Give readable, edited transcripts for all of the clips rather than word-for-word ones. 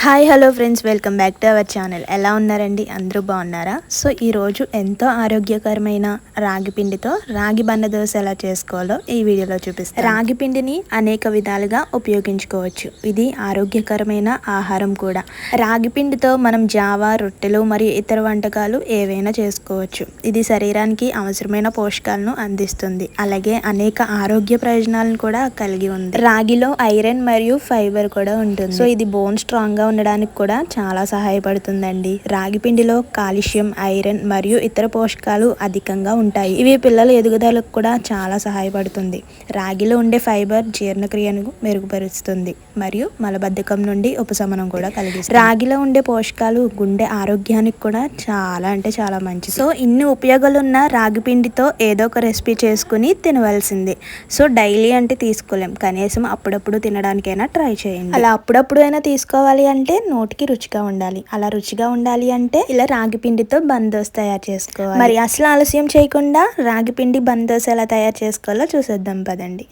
Hi hello friends, welcome back to our channel. ఎలా ఉన్నారండి? అందరూ బాగున్నారా? సో ఈరోజు ఎంతో ఆరోగ్యకరమైన రాగి పిండితో రాగి బండ దోశ ఎలా చేసుకోవాలో ఈ వీడియోలో చూపిస్తాను. రాగి పిండిని అనేక విధాలుగా ఉపయోగించుకోవచ్చు. ఇది ఆరోగ్యకరమైన ఆహారం కూడా. రాగి పిండితో మనం జావా, రొట్టెలు మరియు ఇతర వంటకాలు ఏవైనా చేసుకోవచ్చు. ఇది శరీరానికి అవసరమైన పోషకాలను అందిస్తుంది. అలాగే అనేక ఆరోగ్య ప్రయోజనాలను కూడా కలిగి ఉంది. రాగిలో ఐరన్ మరియు ఫైబర్ కూడా ఉంటుంది. సో ఇది బోన్ స్ట్రాంగ్ గా ఉండడానికి కూడా చాలా సహాయపడుతుందండి. రాగి పిండిలో కాల్షియం, ఐరన్ మరియు ఇతర పోషకాలు అధికంగా ఉంటాయి. ఇవి పిల్లల ఎదుగుదలకు కూడా చాలా సహాయపడుతుంది. రాగిలో ఉండే ఫైబర్ జీర్ణక్రియను మెరుగుపరుస్తుంది మరియు మలబద్ధకం నుండి ఉపశమనం కూడా కలిగిస్తుంది. రాగిలో ఉండే పోషకాలు గుండె ఆరోగ్యానికి కూడా చాలా అంటే చాలా మంచిది. సో ఇన్ని ఉపయోగాలు ఉన్న రాగి పిండితో ఏదో ఒక రెసిపీ చేసుకుని తినవలసిందే. సో డైలీ అంటే తీసుకోలేం, కనీసం అప్పుడప్పుడు తినడానికైనా ట్రై చేయండి. అలా అప్పుడప్పుడు అయినా తీసుకోవాలి అంటే నోటికి రుచిగా ఉండాలి. అలా రుచిగా ఉండాలి అంటే ఇలా రాగి పిండితో బందోస్ తయారు చేసుకోవాలి. మరి అసలు ఆలస్యం చేయకుండా రాగి పిండి బందోస్ ఎలా తయారు చేసుకోవాలో చూసేద్దాం పదండి.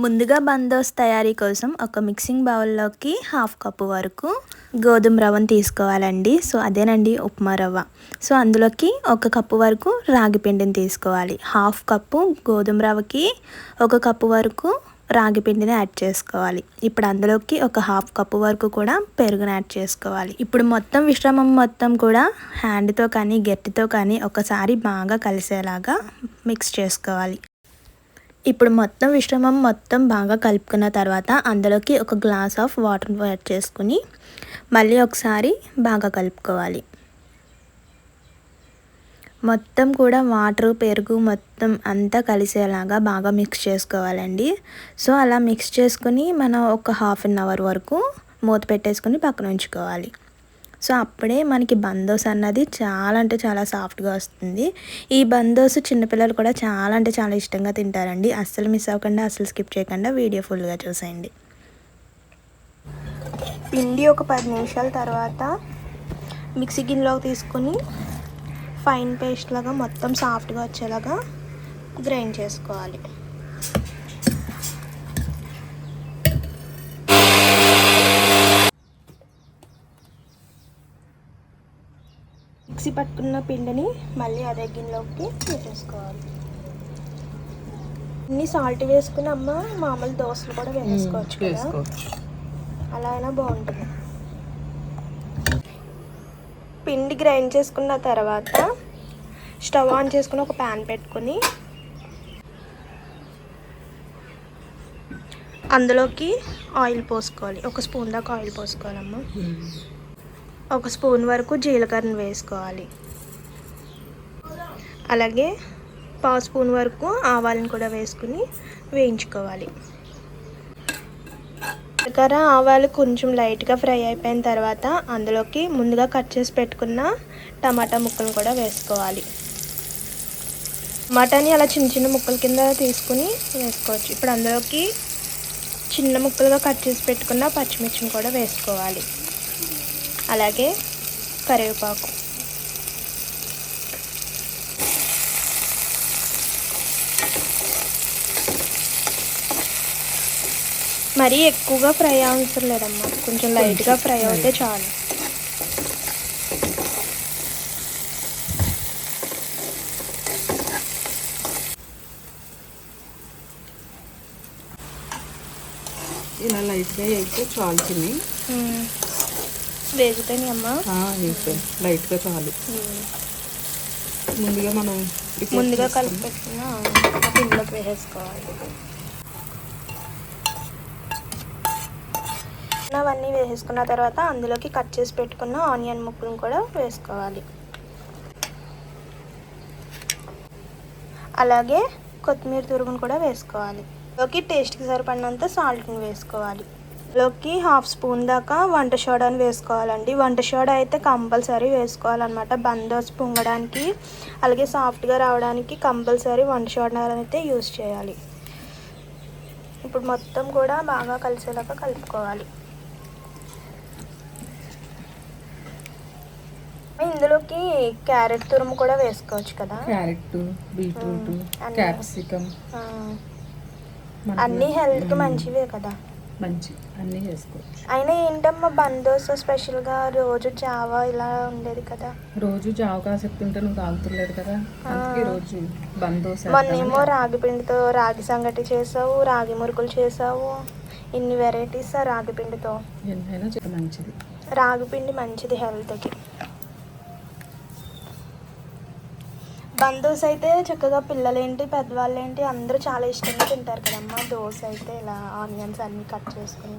ముందుగా బందోస్ తయారీ కోసం ఒక మిక్సింగ్ బౌల్లోకి 1/2 కప్పు వరకు గోధుమ రవ్వను తీసుకోవాలండి. సో అదేనండి ఉప్మా రవ్వ. సో అందులోకి 1 కప్పు వరకు రాగి పిండిని తీసుకోవాలి. 1/2 కప్పు గోధుమ రవ్వకి 1 కప్పు వరకు రాగి పిండిని యాడ్ చేసుకోవాలి. ఇప్పుడు అందులోకి 1/2 కప్పు వరకు కూడా పెరుగును యాడ్ చేసుకోవాలి. ఇప్పుడు మొత్తం మిశ్రమం మొత్తం కూడా హ్యాండ్తో కానీ గట్టితో కానీ ఒకసారి బాగా కలిసేలాగా మిక్స్ చేసుకోవాలి. ఇప్పుడు మొత్తం మిశ్రమం మొత్తం బాగా కలుపుకున్న తర్వాత అందులోకి 1 గ్లాస్ ఆఫ్ వాటర్ యాడ్ చేసుకుని మళ్ళీ ఒకసారి బాగా కలుపుకోవాలి. మొత్తం కూడా వాటర్, పెరుగు మొత్తం అంతా కలిసేలాగా బాగా మిక్స్ చేసుకోవాలండి. సో అలా మిక్స్ చేసుకుని మనం ఒక 1/2 అవర్ వరకు మూత పెట్టేసుకుని పక్కన ఉంచుకోవాలి. సో అప్పుడే మనకి బందోస్ అన్నది చాలా అంటే చాలా సాఫ్ట్గా వస్తుంది. ఈ బందోస్ చిన్నపిల్లలు కూడా చాలా అంటే చాలా ఇష్టంగా తింటారండి. అస్సలు మిస్ అవ్వకుండా, అస్సలు స్కిప్ చేయకుండా వీడియో ఫుల్గా చూసేయండి. పిండి ఒక 10 నిమిషాల తర్వాత మిక్సీ గిన్నెలోకి తీసుకుని ఫైన్ పేస్ట్ లాగా మొత్తం సాఫ్ట్గా వచ్చేలాగా గ్రైండ్ చేసుకోవాలి. మిక్సీ పట్టుకున్న పిండిని మళ్ళీ అదే గిన్నెలోకి వేసేసుకోవాలి. ఇన్ని సాల్ట్ వేసుకుని మామూలు దోశలు కూడా వేసుకోవచ్చు కదా, అలా అయినా బాగుంటుంది. పిండి గ్రైండ్ చేసుకున్న తర్వాత స్టవ్ ఆన్ చేసుకుని ఒక ప్యాన్ పెట్టుకుని అందులోకి ఆయిల్ పోసుకోవాలి. 1 స్పూన్ దాకా ఆయిల్ పోసుకోవాలమ్మా. 1 స్పూన్ వరకు జీలకర్రను వేసుకోవాలి. అలాగే 1/2 స్పూన్ వరకు ఆవాలను కూడా వేసుకుని వేయించుకోవాలి. జీలకర్ర, ఆవాలు కొంచెం లైట్గా ఫ్రై అయిపోయిన తర్వాత అందులోకి ముందుగా కట్ చేసి పెట్టుకున్న టమాటా ముక్కలు కూడా వేసుకోవాలి. టమాటాని అలా చిన్న చిన్న ముక్కల కింద తీసుకుని వేసుకోవచ్చు. ఇప్పుడు అందులోకి చిన్న ముక్కలుగా కట్ చేసి పెట్టుకున్న పచ్చిమిర్చిని కూడా వేసుకోవాలి. అలాగే కరివేపాకు, మరీ ఎక్కువగా ఫ్రై అవసరం లేదమ్మా, కొంచెం లైట్గా ఫ్రై అవుతే చాలు. ఇలా లైట్గా వేస్తే చాలు. చిన్ని వేగుతాయి అమ్మా, లైట్గా చాలు. ముందుగా కలిపి పెట్టుకున్న పిండిలోకి వేసేసుకోవాలి. అవన్నీ వేసేసుకున్న తర్వాత అందులోకి కట్ చేసి పెట్టుకున్న ఆనియన్ ముక్కలను కూడా వేసుకోవాలి. అలాగే కొత్తిమీర తురుగును కూడా వేసుకోవాలి. లోకి టేస్ట్కి సరిపడినంత సాల్ట్ని వేసుకోవాలి. లోకి 1/2 స్పూన్ దాకా వంట సోడాని వేసుకోవాలండి. వంట సోడా అయితే కంపల్సరీ వేసుకోవాలన్నమాట. బందోస్ పొంగడానికి అలాగే సాఫ్ట్గా రావడానికి కంపల్సరీ వంట సోడాని అయితే యూస్ చేయాలి. ఇప్పుడు మొత్తం కూడా బాగా కలిసేలాగా కలుపుకోవాలి. ఇందులోకి క్యారెట్ తురుము కూడా వేసుకోవచ్చు కదా. క్యారెట్, బీట్రూట్, క్యాప్సికమ్ అన్నీ హెల్త్కి మంచివే కదా. మంచి అన్నీ చేసుకోవచ్చు. అయినా ఏంటమ్మా బందోస్ స్పెషల్గా రోజు జావా ఇలా ఉండేది కదా. రోజు జావ కాసెత్తుంటే నువ్వు తాగుతులేదు కదా, అందుకే రోజు బందోస. మొన్నేమో రాగి పిండితో రాగి సంగటి చేసావు, రాగి మురుకులు చేసావు, ఇన్ని వెరైటీస్ రాగి పిండితో. ఎంతైనా మంచిది, రాగి పిండి మంచిది హెల్త్కి. బందోస్ అయితే చక్కగా పిల్లలేంటి పెద్దవాళ్ళేంటి అందరూ చాలా ఇష్టంగా తింటారు కదమ్మా. దోశ అయితే ఇలా ఆనియన్స్ అన్నీ కట్ చేసుకుని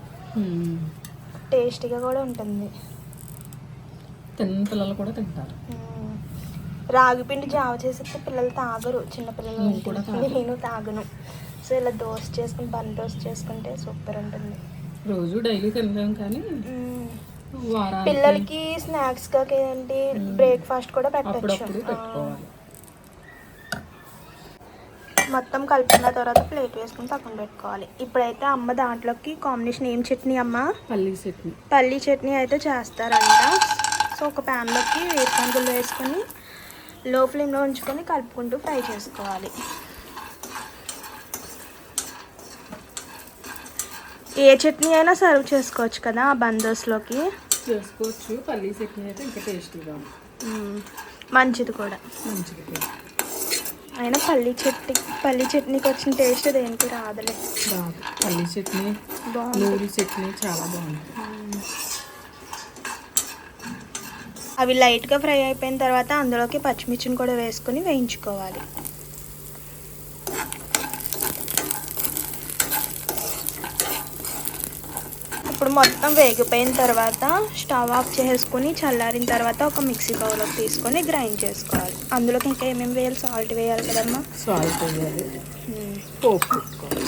టేస్టీగా కూడా ఉంటుంది. పిల్లలు కూడా తింటారు. రాగి పిండి జావ చేస్తే పిల్లలు తాగరు, చిన్నపిల్లలు కూడా నేను తాగను. సో ఇలా దోశ చేసుకుని బందోస్ చేసుకుంటే సూపర్ ఉంటుంది. రోజు డైలీ తినలేం కానీ పిల్లలకి స్నాక్స్గా ఏంటి బ్రేక్ఫాస్ట్ కూడా పెట్టచ్చు. పెట్టుకోవాలి. మొత్తం కలుపుకున్న తర్వాత ప్లేట్ వేసుకుని పక్కన పెట్టుకోవాలి. ఇప్పుడైతే అమ్మ దాంట్లోకి కాంబినేషన్ ఏం చట్నీ అమ్మ? పల్లీ చట్నీ అయితే చేస్తారంట. సో ఒక ప్యాన్లోకి వేరుశనగలు వేసుకొని లో ఫ్లేమ్లో ఉంచుకొని కలుపుకుంటూ ఫ్రై చేసుకోవాలి. ఏ చట్నీ అయినా సర్వ్ చేసుకోవచ్చు కదా బందోస్లోకి. చేసుకోవచ్చు. పల్లీ చట్నీ అయితే ఇంకా టేస్టీగా మంచిది కూడా. అయినా పల్లీ చట్నీకి వచ్చిన టేస్ట్ దేనికి రాదులే. పల్లీ చట్నీ నూరి చట్నీ చాలా బాగుంది. అవి లైట్గా ఫ్రై అయిపోయిన తర్వాత అందులోకి పచ్చిమిర్చిని కూడా వేసుకొని వేయించుకోవాలి. ఇప్పుడు మొత్తం వేగిపోయిన తర్వాత స్టవ్ ఆఫ్ చేసుకుని చల్లారిన తర్వాత ఒక మిక్సీ బౌల్లోకి తీసుకొని గ్రైండ్ చేసుకోవాలి. అందులోకి ఇంకా ఏమేమి వేయాలి? సాల్ట్ వేయాలి కదమ్మా. సాల్ట్ వేయాలి, పోపు పెట్టుకోవాలి.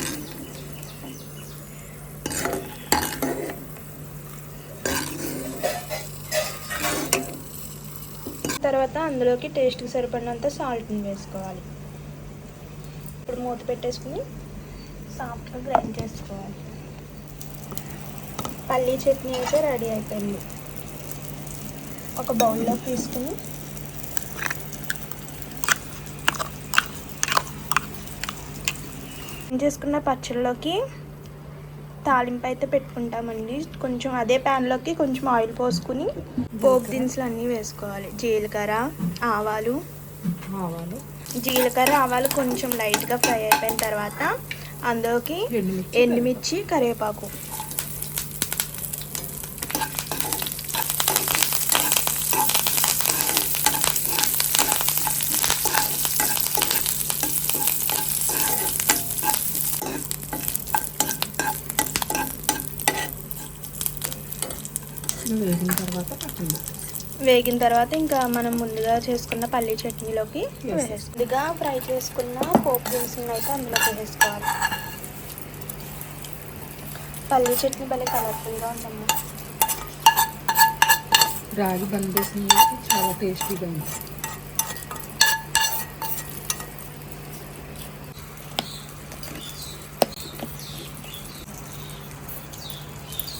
తర్వాత అందులోకి టేస్ట్కి సరిపడినంత సాల్ట్ని వేసుకోవాలి. ఇప్పుడు మూత పెట్టేసుకుని సాఫ్ట్గా గ్రైండ్ చేసుకోవాలి. పల్లీ చట్నీ అయితే రెడీ అయిపోయింది. ఒక బౌల్లో తీసుకుని చేసుకున్న పచ్చళ్ళలోకి తాలింపు అయితే పెట్టుకుంటామండి. కొంచెం అదే ప్యాన్లోకి కొంచెం ఆయిల్ పోసుకుని పోపు దినుసులు అన్నీ వేసుకోవాలి. జీలకర్ర ఆవాలు కొంచెం లైట్గా ఫ్రై అయిపోయిన తర్వాత అందులోకి ఎండుమిర్చి కరివేపాకు వేగిన తర్వాత ఇంకా మనం ముందుగా చేసుకున్న పల్లీ చట్నీలోకి ముందుగా ఫ్రై చేసుకున్న పోపు దినుసులను అయితే అందులోకి వేసుకోవాలి. పల్లీ చట్నీ భలే కలర్ఫుల్గా ఉందమ్మా. రాగి బందోస్ చాలా టేస్టీగా ఉంది.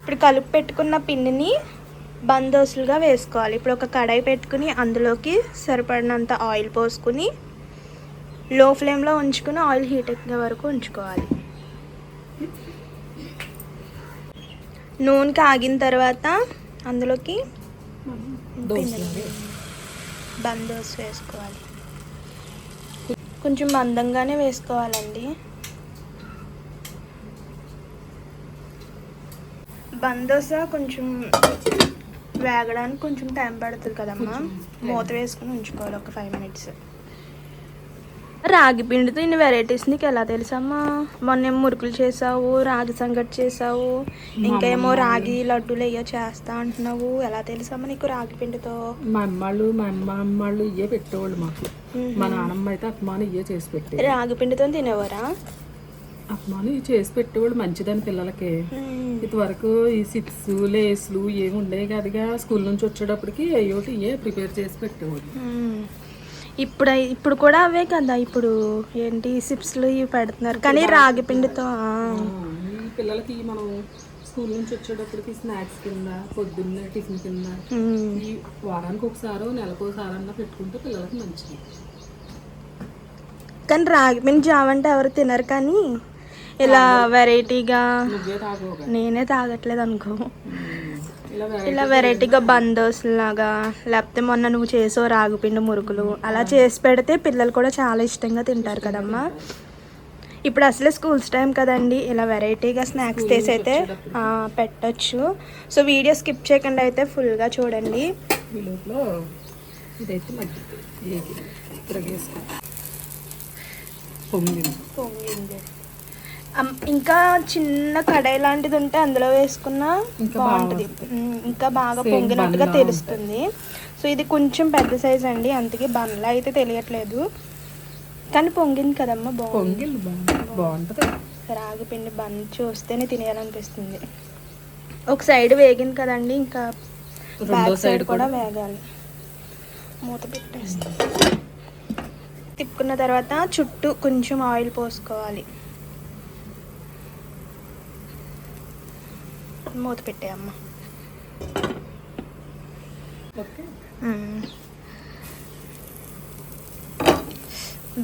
ఇప్పుడు కలుపు పెట్టుకున్న పిండిని బందోసులుగా వేసుకోవాలి. ఇప్పుడు ఒక కడాయి పెట్టుకుని అందులోకి సరిపడినంత ఆయిల్ పోసుకుని లో ఫ్లేమ్లో ఉంచుకుని ఆయిల్ హీట్ ఎక్కే వరకు ఉంచుకోవాలి. నూనె కాగిన తర్వాత అందులోకి బందోస్ వేసుకోవాలి. కొంచెం మందంగానే వేసుకోవాలండి. బందోస కొంచెం వేగడానికి కొంచెం టైం పడుతుంది కదమ్మా. మూత వేసుకుని ఉంచుకోవాలి ఒక 5 minutes. రాగి పిండితో ఇన్ని వెరైటీస్ నీకు ఎలా తెలుసమ్మా? మొన్నేమో మురుకులు చేసావు, రాగి సంగటి చేసావు, ఇంకా ఏమో రాగి లడ్డూలు అయ్యో చేస్తా అంటున్నావు. ఎలా తెలుసమ్మా నీకు రాగి పిండితో? మా అమ్మాళ్ళు ఇవే పెట్టేవాళ్ళు మాకు. మా నాన్నమ్మ అయితే అప్మాను ఇవే చేసి పెట్టే. రాగి పిండితో తినేవారా? అప్మాను ఇవి చేసి పెట్టేవాళ్ళు మంచిదని పిల్లలకి. ఇదివరకు ఈ సిప్స్ లేస్లు ఏమి ఉండేవి కదగా. స్కూల్ నుంచి వచ్చేటప్పటికి అయ్యోటి ఇవే ప్రిపేర్ చేసి పెట్టేవాళ్ళు. ఇప్పుడు కూడా అవే కదా. ఇప్పుడు ఏంటి సిప్స్లు ఇవి పెడుతున్నారు కానీ రాగి పిండితో. పిల్లలకి మనం స్కూల్ నుంచి వచ్చేటప్పటికి స్నాక్స్ కింద, పొద్దున్నే టిఫిన్ కింద, ఈ వారానికి ఒకసారో నెలకు ఒకసారన్నా పెట్టుకుంటే పిల్లలకి మంచిది. కానీ రాగి పిండి జావ అంటే ఎవరు తినరు. కానీ ఇలా వెరైటీగా నువ్వే తాగోగా. నేనే తాగట్లేదు అనుకో. ఇలా ఇలా వెరైటీగా బందోస్ లాగా, లేకపోతే మొన్న నువ్వు చేసో రాగిపిండి మురుకులు అలా చేసి పెడితే పిల్లలు కూడా చాలా ఇష్టంగా తింటారు కదమ్మా. ఇప్పుడు అసలే స్కూల్స్ టైం కదండి, ఇలా వెరైటీగా స్నాక్స్ చేసి అయితే పెట్టచ్చు. సో వీడియో స్కిప్ చేయకుండా అయితే ఫుల్గా చూడండి. ఈ లోపల ఇదైతే మగ్గి తిరగేసుకో. పొంగింది. ఇంకా చిన్న కడాయి లాంటిది ఉంటే అందులో వేసుకున్నా బాగుంటుంది, ఇంకా బాగా పొంగినట్టుగా తెలుస్తుంది. సో ఇది కొంచెం పెద్ద సైజ్ అండి, అందుకే బండ్లా అయితే తెలియట్లేదు, కానీ పొంగింది కదమ్మా. బాగుంటుంది. రాగి పిండి బంద్ చూస్తేనే తినేయాలనిపిస్తుంది. ఒక సైడ్ వేగింది కదండి, ఇంకా బ్యాక్ సైడ్ కూడా వేగాలి. మూత పెట్టేస్తాం. తిప్పుకున్న తర్వాత చుట్టూ కొంచెం ఆయిల్ పోసుకోవాలి. మూత పెట్టేయమ్మ.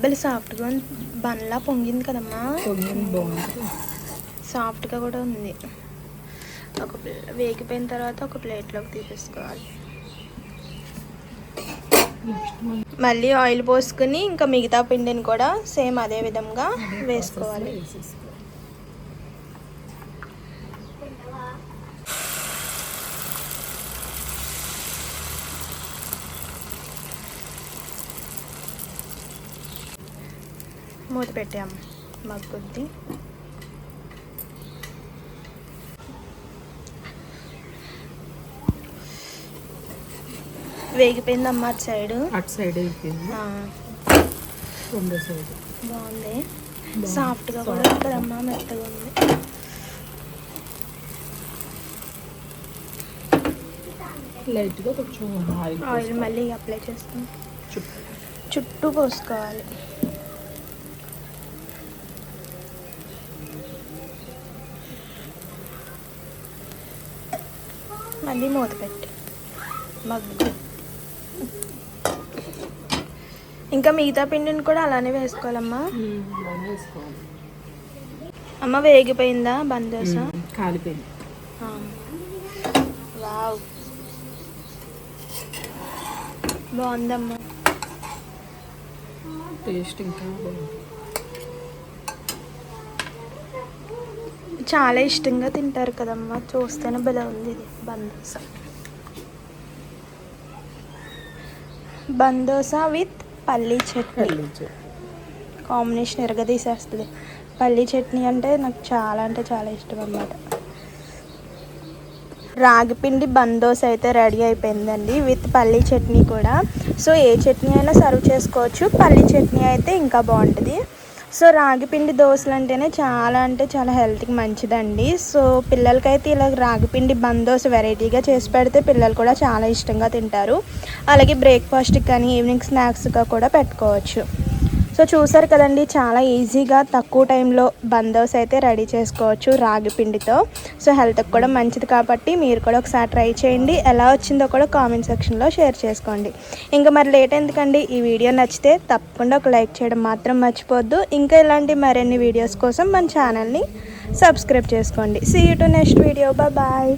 బలి సాఫ్ట్గా బన్లా పొంగింది కదమ్మా. సాఫ్ట్గా కూడా ఉంది. ఒక వేగిపోయిన తర్వాత ఒక ప్లేట్లోకి తీసేసుకోవాలి. మళ్ళీ ఆయిల్ పోసుకుని ఇంకా మిగతా పిండిని కూడా సేమ్ అదే విధంగా వేసుకోవాలి. మూత పెట్టాము, మగ్గుద్ది. వేగిపోయిందమ్మా అటు సైడ్. అయిపోయింది. రెండో సైడ్ బాగుంది, సాఫ్ట్గా కూడా ఉంటుందమ్మా, మెత్తగా ఉంది. లైట్గా కొంచెం ఆయిల్ మళ్ళీ అప్లై చేస్తాం, చుట్టూ పోసుకోవాలి. మళ్ళీ మూత పెట్టి మగ్గు. ఇంకా మిగతా పిండిని కూడా అలానే వేసుకోవాలమ్మా. అమ్మ వేగిపోయిందా బందోస? కాలిపోయింది. వావ్, బాగుందమ్మా. టేస్ట్ ఇంకా చాలా ఇష్టంగా తింటారు కదమ్మా, చూస్తేనే భలే ఉంది ఇది బందోస. బందోస విత్ పల్లీ చట్నీ కాంబినేషన్ ఎరగదీసేస్తుంది. పల్లీ చట్నీ అంటే నాకు చాలా అంటే చాలా ఇష్టం అన్నమాట. రాగిపిండి బందోస అయితే రెడీ అయిపోయిందండి, విత్ పల్లీ చట్నీ కూడా. సో ఏ చట్నీ అయినా సర్వ్ చేసుకోవచ్చు, పల్లీ చట్నీ అయితే ఇంకా బాగుంటుంది. సో రాగిపిండి దోశలు అంటేనే చాలా అంటే చాలా హెల్త్కి మంచిదండి. సో పిల్లలకైతే ఇలా రాగిపిండి బందోస వెరైటీగా చేసి పెడితే పిల్లలు కూడా చాలా ఇష్టంగా తింటారు. అలాగే బ్రేక్ఫాస్ట్కి కానీ ఈవినింగ్ స్నాక్స్గా కూడా పెట్టుకోవచ్చు. సో చూసారు కదండి, చాలా ఈజీగా తక్కువ టైంలో బందోస అయితే రెడీ చేసుకోవచ్చు రాగి పిండితో. సో హెల్త్కి కూడా మంచిది కాబట్టి మీరు కూడా ఒకసారి ట్రై చేయండి. ఎలా వచ్చిందో కూడా కామెంట్ సెక్షన్లో షేర్ చేసుకోండి. ఇంకా మరి లేట్ ఎందుకండి, ఈ వీడియో నచ్చితే తప్పకుండా ఒక లైక్ చేయడం మాత్రం మర్చిపోవద్దు. ఇంకా ఇలాంటి మరిన్ని వీడియోస్ కోసం మన ఛానల్ని సబ్స్క్రైబ్ చేసుకోండి. See you to next video. Bye.